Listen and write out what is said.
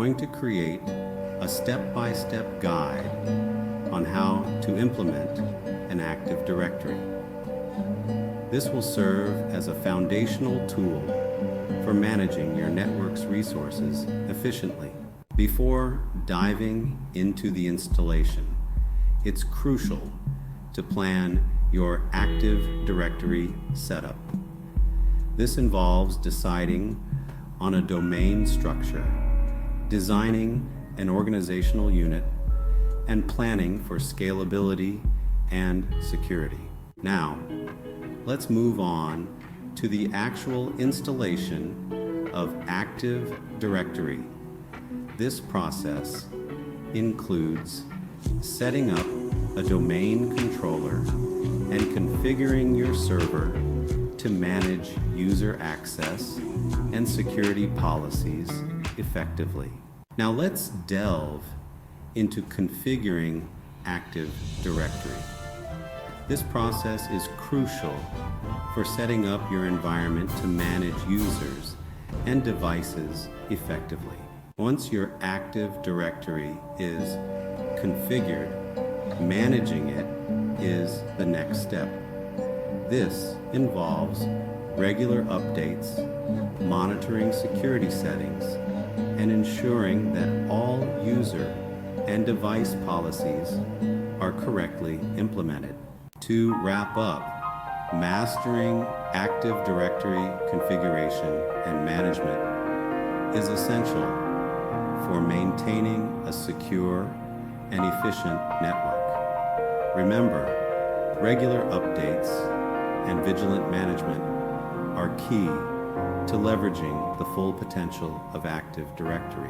going to create a step-by-step guide on how to implement an Active Directory. This will serve as a foundational tool for managing your network's resources efficiently. Before diving into the installation, it's crucial to plan your Active Directory setup. This involves deciding on a domain structure, designing an organizational unit, and planning for scalability and security. Now, let's move on to the actual installation of Active Directory. This process includes setting up a domain controller and configuring your server to manage user access and security policies effectively. Now let's delve into configuring Active Directory. This process is crucial for setting up your environment to manage users and devices effectively. Once your Active Directory is configured, managing it is the next step. This involves regular updates, monitoring security settings, and ensuring that all user and device policies are correctly implemented. To wrap up, mastering Active Directory configuration and management is essential for maintaining a secure and efficient network. Remember, regular updates and vigilant management are key to leveraging the full potential of Active Directory.